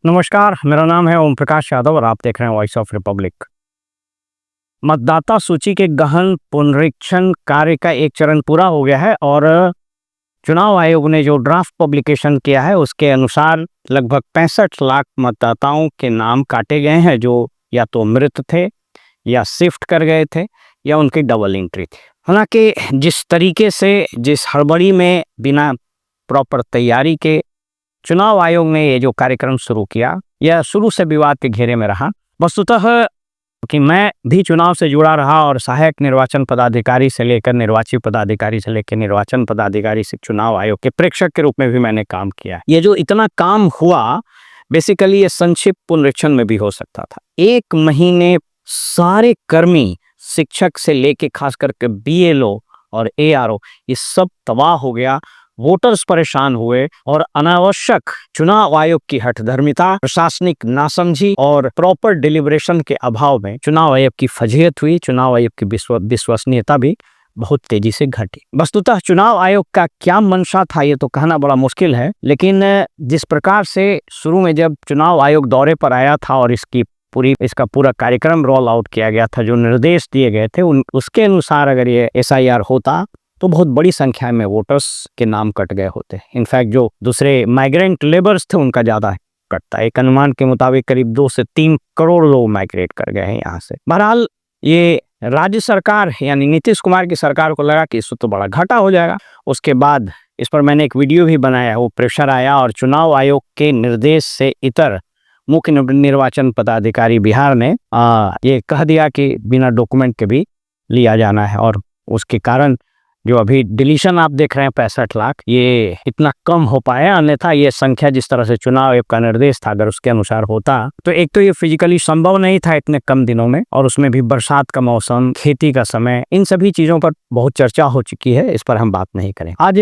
नमस्कार, मेरा नाम है ओम प्रकाश यादव और आप देख रहे हैं वॉइस ऑफ रिपब्लिक। मतदाता सूची के गहन पुनरीक्षण कार्य का एक चरण पूरा हो गया है और चुनाव आयोग ने जो ड्राफ्ट पब्लिकेशन किया है उसके अनुसार लगभग 65 लाख मतदाताओं के नाम काटे गए हैं जो या तो मृत थे या शिफ्ट कर गए थे या उनकी डबल एंट्री थी। हालांकि जिस तरीके से जिस हड़बड़ी में बिना प्रॉपर तैयारी के चुनाव आयोग ने ये जो कार्यक्रम शुरू किया, यह शुरू से विवाद के घेरे में रहा। वस्तुतः कि मैं भी चुनाव से जुड़ा रहा और सहायक निर्वाचन पदाधिकारी से लेकर निर्वाची पदाधिकारी से लेकर निर्वाचन पदाधिकारी से चुनाव आयोग के प्रेक्षक के रूप में भी मैंने काम किया। ये जो इतना काम हुआ, बेसिकली ये संक्षिप्त पुनरीक्षण में भी हो सकता था। 1 महीने सारे कर्मी, शिक्षक से लेके खास करके BLO और ARO, ये सब तबाह हो गया। वोटर्स परेशान हुए और अनावश्यक चुनाव आयोग की हठधर्मिता, प्रशासनिक नासमझी और प्रॉपर डिलिब्रेशन के अभाव में चुनाव आयोग की फजीहत हुई। चुनाव आयोग की विश्वसनीयता भी बहुत तेजी से घटी। वस्तुतः चुनाव आयोग का क्या मंशा था ये तो कहना बड़ा मुश्किल है, लेकिन जिस प्रकार से शुरू में जब चुनाव आयोग दौरे पर आया था और इसका पूरा कार्यक्रम रोल आउट किया गया था, जो निर्देश दिए गए थे उसके अनुसार अगर ये SIR होता तो बहुत बड़ी संख्या में वोटर्स के नाम कट गए होते। इनफैक्ट जो दूसरे माइग्रेंट लेबर्स थे उनका ज़्यादा कटता। एक अनुमान के मुताबिक करीब 2 से 3 करोड़ लोग माइग्रेट कर गए हैं यहाँ से। बहरहाल ये राज्य सरकार यानी नीतीश कुमार की सरकार को लगा कि इससे तो बड़ा घाटा हो जाएगा। उसके बाद इस पर मैंने एक वीडियो भी बनाया। वो प्रेशर आया और चुनाव आयोग के निर्देश से इतर मुख्य निर्वाचन पदाधिकारी बिहार ने ये कह दिया कि बिना डॉक्यूमेंट के भी लिया जाना है, और उसके कारण जो अभी डिलीशन आप देख रहे हैं 65 लाख, ये इतना कम हो पाया। अन्यथा ये संख्या जिस तरह से चुनाव आयोग का निर्देश था, अगर उसके अनुसार होता तो एक तो ये फिजिकली संभव नहीं था इतने कम दिनों में, और उसमें भी बरसात का मौसम, खेती का समय, इन सभी चीजों पर बहुत चर्चा हो चुकी है। इस पर हम बात नहीं करें। आज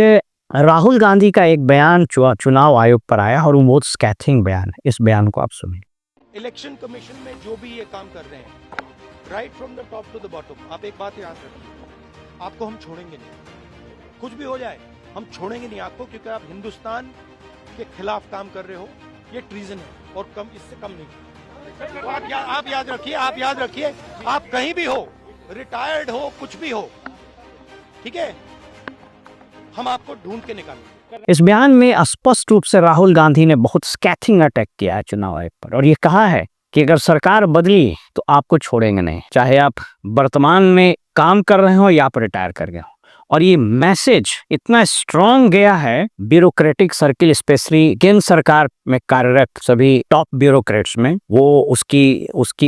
राहुल गांधी का एक बयान चुनाव आयोग पर आया और वो बहुत स्कैथिंग बयान है। इस बयान को आप सुनिए। इलेक्शन कमीशन में जो भी ये काम कर रहे हैं, right from the top to the bottom, आप एक बात याद रखिए, आपको हम छोड़ेंगे नहीं। कुछ भी हो जाए हम छोड़ेंगे नहीं आपको, क्योंकि आप हिंदुस्तान के खिलाफ काम कर रहे हो। ये ट्रीजन है और कम इससे कम नहीं। तो आप याद रखिए, आप कहीं भी हो, रिटायर्ड हो, कुछ भी हो, ठीक है, हम आपको ढूंढ के निकालेंगे। इस बयान में स्पष्ट रूप से राहुल गांधी ने बहुत स्कैथिंग अटैक किया है चुनाव आयोग पर, और ये कहा है कि अगर सरकार बदली तो आपको छोड़ेंगे नहीं, चाहे आप वर्तमान में काम कर रहे हो या आप रिटायर कर गए हो। और ये मैसेज इतना स्ट्रांग गया है ब्यूरोक्रेटिक सर्किल, स्पेशली केंद्र सरकार में कार्यरत सभी टॉप ब्यूरोक्रेट्स में, वो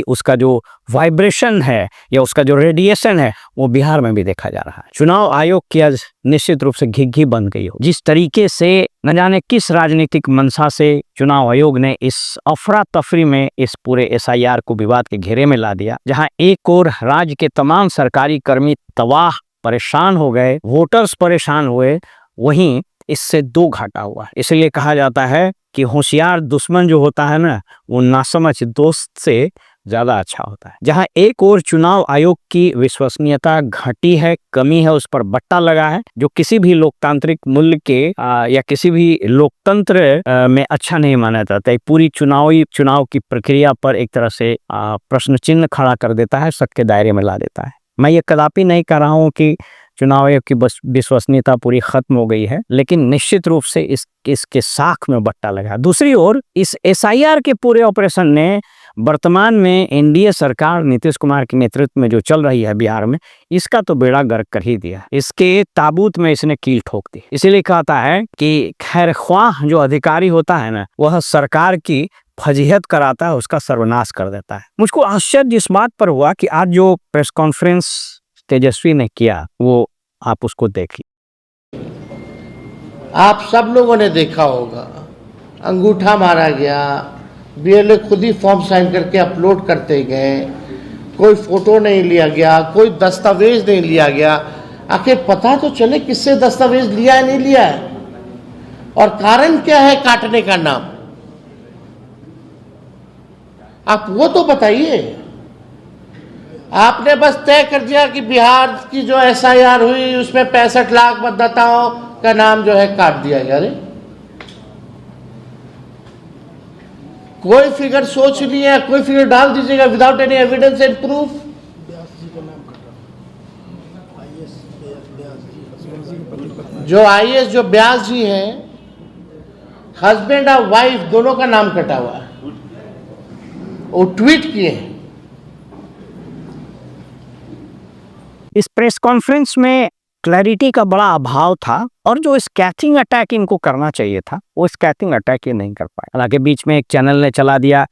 उसका जो वाइब्रेशन है या उसका जो रेडिएशन है वो बिहार में भी देखा जा रहा है। चुनाव आयोग की आज निश्चित रूप से घिघी बन गई हो। जिस तरीके से न जाने किस राजनीतिक मंशा से चुनाव आयोग ने इस अफरा तफरी में इस पूरे SIR को विवाद के घेरे में ला दिया, जहां एक और राज्य के तमाम सरकारी कर्मी तबाह, परेशान हो गए, वोटर्स परेशान हुए, वहीं इससे 2 घाटा हुआ। इसलिए कहा जाता है कि होशियार दुश्मन जो होता है ना, वो नासमझ दोस्त से ज्यादा अच्छा होता है। जहां एक और चुनाव आयोग की विश्वसनीयता घटी है, कमी है, उस पर बट्टा लगा है, जो किसी भी लोकतांत्रिक मूल्य के या किसी भी लोकतंत्र में अच्छा नहीं माना जाता है। पूरी चुनाव की प्रक्रिया पर एक तरह से प्रश्न चिन्ह खड़ा कर देता है, शक के दायरे में ला देता है। मैं ये कदापि नहीं कह रहा हूँ कि चुनाव आयोग की विश्वसनीयता पूरी खत्म हो गई है, लेकिन निश्चित रूप से इसके साख में बट्टा लगा। दूसरी ओर इस SIR के पूरे ऑपरेशन ने वर्तमान में NDA सरकार नीतीश कुमार के नेतृत्व में जो चल रही है बिहार में, इसका तो बेड़ा गर्क कर ही दिया। इसके ताबूत में इसने कील ठोक दी। इसीलिए कहता है कि खैरख्वाह जो अधिकारी होता है ना, वह सरकार की फजीहत कराता है, उसका सर्वनाश कर देता है। मुझको आश्चर्य इस बात पर हुआ कि आज जो प्रेस कॉन्फ्रेंस तेजस्वी ने किया, वो आप उसको देखिए। आप सब लोगों ने देखा होगा, अंगूठा मारा गया, BLO खुद ही फॉर्म साइन करके अपलोड करते गए, कोई फोटो नहीं लिया गया, कोई दस्तावेज नहीं लिया गया। आखिर पता तो चले किससे दस्तावेज लिया है, नहीं लिया है, और कारण क्या है काटने का नाम, आप वो तो बताइए। आपने बस तय कर दिया कि बिहार की जो SIR हुई उसमें 65 लाख मतदाताओं का नाम जो है काट दिया गया। कोई फिगर सोच लिया, कोई फिगर डाल दीजिएगा without any evidence and proof. जो आईएएस जो ब्यास जी हैं, हस्बैंड और वाइफ दोनों का नाम कटा हुआ है, वो ट्वीट किए हैं। इस प्रेस कॉन्फ्रेंस में क्लैरिटी का बड़ा अभाव था और जो स्कैथिंग अटैक इनको करना चाहिए था वो स्कैथिंग अटैक ये नहीं कर पाए। हालांकि बीच में एक चैनल ने चला दिया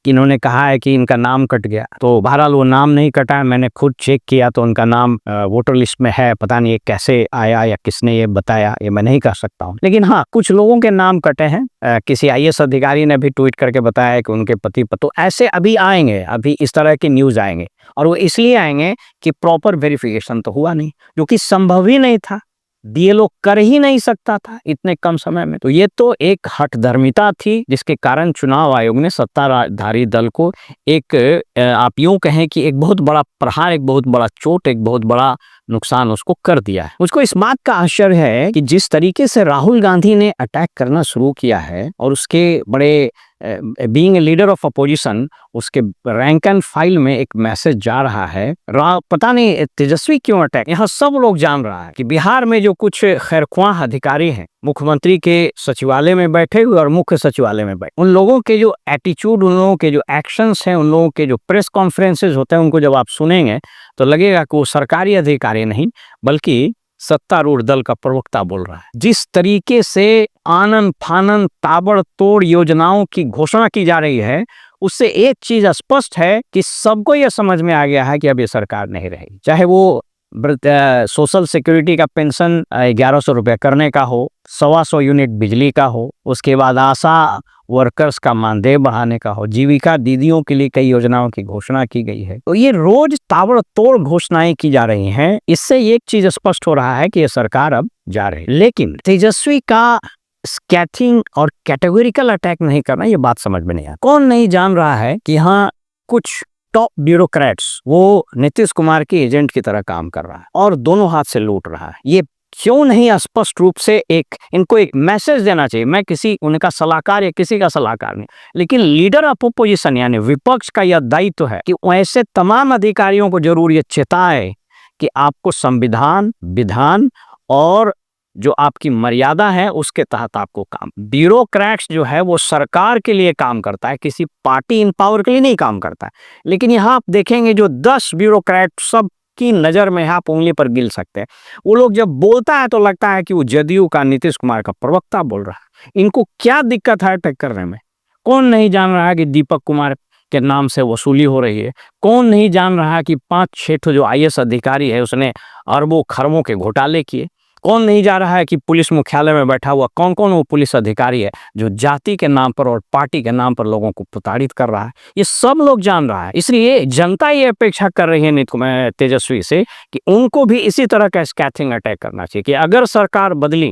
कि इन्होंने कहा है कि इनका नाम कट गया, तो बहरहाल वो नाम नहीं कटा है। मैंने खुद चेक किया तो उनका नाम वोटर लिस्ट में है। पता नहीं ये कैसे आया या किसने ये बताया, ये मैं नहीं कह सकता हूँ। लेकिन हाँ, कुछ लोगों के नाम कटे हैं। किसी आईएएस अधिकारी ने भी ट्वीट करके बताया है कि उनके पति पतो ऐसे अभी आएंगे, अभी इस तरह की न्यूज आएंगे और वो इसलिए आएंगे कि प्रॉपर वेरिफिकेशन तो हुआ नहीं, जो कि संभव ही नहीं था, डीएलओ कर ही नहीं सकता था इतने कम समय में। तो ये तो एक हठधर्मिता थी जिसके कारण चुनाव आयोग ने सत्ताधारी दल को एक आप यूं कहें कि एक बहुत बड़ा प्रहार, एक बहुत बड़ा चोट, एक बहुत बड़ा नुकसान उसको कर दिया है। मुझको इस बात का आश्चर्य है कि जिस तरीके से राहुल गांधी ने अटैक करना शुरू किया है और उसके बड़े being a leader of opposition उसके रैंक एंड फाइल में एक मैसेज जा रहा है। पता नहीं तेजस्वी क्यों अटैक, यहाँ सब लोग जान रहा है कि बिहार में जो कुछ खैरख्वाह अधिकारी हैं, मुख्यमंत्री के सचिवालय में बैठे हुए और मुख्य सचिवालय में बैठे, उन लोगों के जो एटीट्यूड, उन लोगों के जो एक्शंस हैं, उन लोगों के जो प्रेस कॉन्फ्रेंसेज होते हैं, उनको जब आप सुनेंगे तो लगेगा कि वो सरकारी अधिकारी नहीं बल्कि सत्तारूढ़ दल का प्रवक्ता बोल रहा है। जिस तरीके से आनन फानन ताबड़तोड़ योजनाओं की घोषणा की जा रही है, उससे एक चीज स्पष्ट है कि सबको यह समझ में आ गया है कि अब ये सरकार नहीं रहेगी। चाहे वो सोशल सिक्योरिटी का पेंशन 1100 रुपये करने का हो, 125 यूनिट बिजली का हो, उसके बाद आशा वर्कर्स का मानदेय बढ़ाने का हो, जीविका दीदियों के लिए कई योजनाओं की घोषणा की गई है। तो ये रोज ताबड़तोड़ घोषणाएं की जा रही हैं। इससे एक चीज स्पष्ट हो रहा है कि ये सरकार अब जा रही है। लेकिन तेजस्वी का स्कैथिंग और कैटेगोरिकल अटैक नहीं करना, ये बात समझ में नहीं आता। कौन नहीं जान रहा है कि हाँ, कुछ टॉप ब्यूरोक्रेट्स वो नीतीश कुमार के एजेंट की तरह काम कर रहा है और दोनों हाथ से लूट रहा है। ये क्यों नहीं स्पष्ट रूप से इनको एक मैसेज देना चाहिए। मैं किसी उनका सलाहकार या किसी का सलाहकार नहीं, लेकिन लीडर ऑफ अपोजिशन यानी विपक्ष का यह दायित्व है कि ऐसे तमाम अधिकारियों को जरूर ये चेताए कि आपको संविधान, विधान और जो आपकी मर्यादा है उसके तहत आपको काम। ब्यूरोक्रेट्स जो है वो सरकार के लिए काम करता है, किसी पार्टी इन पावर के लिए नहीं काम करता है। लेकिन यहाँ आप देखेंगे जो 10 ब्यूरोक्रेट सब की नजर में आप उंगली पर गिन सकते हैं। वो लोग जब बोलता है तो लगता है कि वो जदयू का, नीतीश कुमार का प्रवक्ता बोल रहा है। इनको क्या दिक्कत है अटैक करने में? कौन नहीं जान रहा है कि दीपक कुमार के नाम से वसूली हो रही है? कौन नहीं जान रहा है कि 5-6 जो आईएएस अधिकारी है उसने अरबों खरबों के घोटाले किए? कौन नहीं जा रहा है कि पुलिस मुख्यालय में बैठा हुआ कौन कौन वो पुलिस अधिकारी है जो जाति के नाम पर और पार्टी के नाम पर लोगों को प्रताड़ित कर रहा है? ये सब लोग जान रहा है। इसलिए जनता ये अपेक्षा कर रही है तेजस्वी से कि उनको भी इसी तरह का स्कैथिंग अटैक करना चाहिए कि अगर सरकार बदली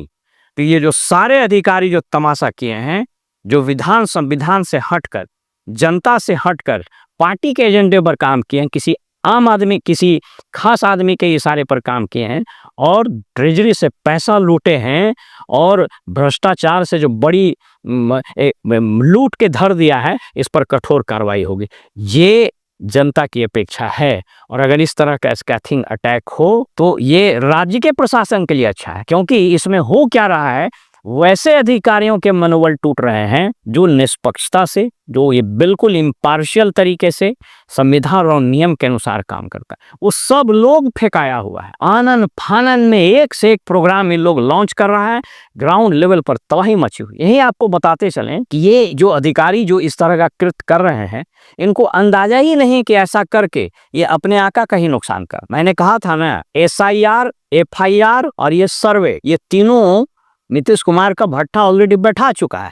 तो ये जो सारे अधिकारी जो तमाशा किए हैं, जो विधान संविधान से हटकर, जनता से हटकर पार्टी के एजेंडे पर काम किए हैं, किसी आम आदमी, किसी खास आदमी के इशारे पर काम किए हैं और ट्रेजरी से पैसा लूटे हैं और भ्रष्टाचार से जो बड़ी लूट के धर दिया है, इस पर कठोर कार्रवाई होगी। ये जनता की अपेक्षा है। और अगर इस तरह का स्कैथिंग अटैक हो तो ये राज्य के प्रशासन के लिए अच्छा है, क्योंकि इसमें हो क्या रहा है, वैसे अधिकारियों के मनोबल टूट रहे हैं जो निष्पक्षता से, जो ये बिल्कुल इम्पार्शियल तरीके से संविधान और नियम के अनुसार काम करता है, वो सब लोग फेंकाया हुआ है। आनन फानन में एक से एक प्रोग्राम इन लोग लॉन्च कर रहा है, ग्राउंड लेवल पर तबाही मची हुई। यही आपको बताते चलें कि ये जो अधिकारी जो इस तरह का कृत्य कर रहे हैं, इनको अंदाजा ही नहीं कि ऐसा करके ये अपने आका का ही नुकसान कर। मैंने कहा था ना, SIR, FIR और ये सर्वे, ये तीनों नीतीश कुमार का भट्टा ऑलरेडी बैठा चुका है।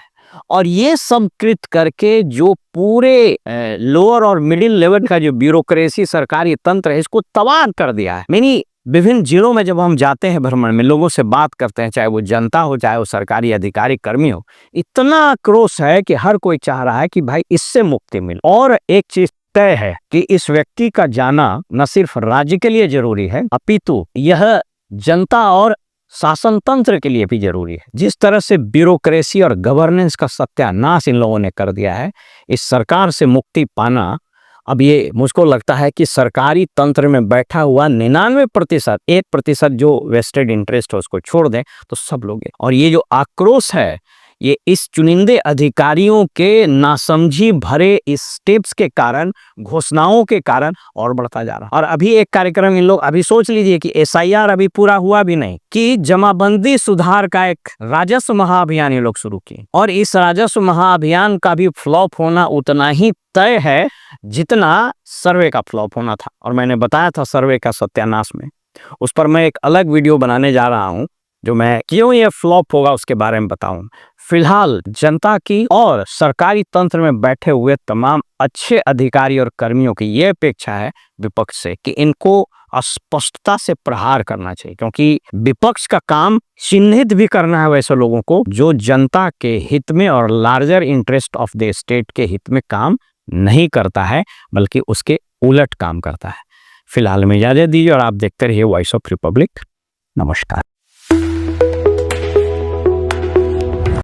और ये सब कृत करके जो पूरे लोअर और मिडिल लेवल का जो ब्यूरोक्रेसी सरकारी तंत्र है, इसको तबाह कर दिया है। मैंने विभिन्न जिलों में जब हम जाते हैं भ्रमण में, लोगों से बात करते हैं, चाहे वो जनता हो चाहे वो सरकारी अधिकारी कर्मी हो, इतना आक्रोश है कि हर कोई चाह रहा है कि भाई इससे मुक्ति मिले। और एक चीज तय है कि इस व्यक्ति का जाना न सिर्फ राज्य के लिए जरूरी है, अपितु यह जनता और शासन तंत्र के लिए भी जरूरी है। जिस तरह से ब्यूरोक्रेसी और गवर्नेंस का सत्यानाश इन लोगों ने कर दिया है, इस सरकार से मुक्ति पाना, अब ये मुझको लगता है कि सरकारी तंत्र में बैठा हुआ 99%, 1% जो वेस्टेड इंटरेस्ट है उसको छोड़ दें तो सब लोग हैं। और ये जो आक्रोश है ये इस चुनिंदे अधिकारियों के नासमझी भरे इस स्टेप्स के कारण, घोषणाओं के कारण और बढ़ता जा रहा। और अभी एक कार्यक्रम इन लोग, अभी सोच लीजिए कि एसआईआर अभी पूरा हुआ भी नहीं कि जमाबंदी सुधार का एक राजस्व महाअभियान ये लोग शुरू किए, और इस राजस्व महाअभियान का भी फ्लॉप होना उतना ही तय है जितना सर्वे का फ्लॉप होना था। और मैंने बताया था सर्वे का सत्यानाश में, उस पर मैं एक अलग वीडियो बनाने जा रहा हूं जो मैं क्यों ये फ्लॉप होगा उसके बारे में बताऊं। फिलहाल जनता की और सरकारी तंत्र में बैठे हुए तमाम अच्छे अधिकारी और कर्मियों की ये अपेक्षा है विपक्ष से कि इनको स्पष्टता से प्रहार करना चाहिए, क्योंकि विपक्ष का काम चिन्हित भी करना है वैसे लोगों को जो जनता के हित में और larger interest of the state के हित में काम नहीं करता है, बल्कि उसके उलट काम करता है। फिलहाल में इजाजत दीजिए और आप देखते रहिए वॉइस ऑफ रिपब्लिक। नमस्कार।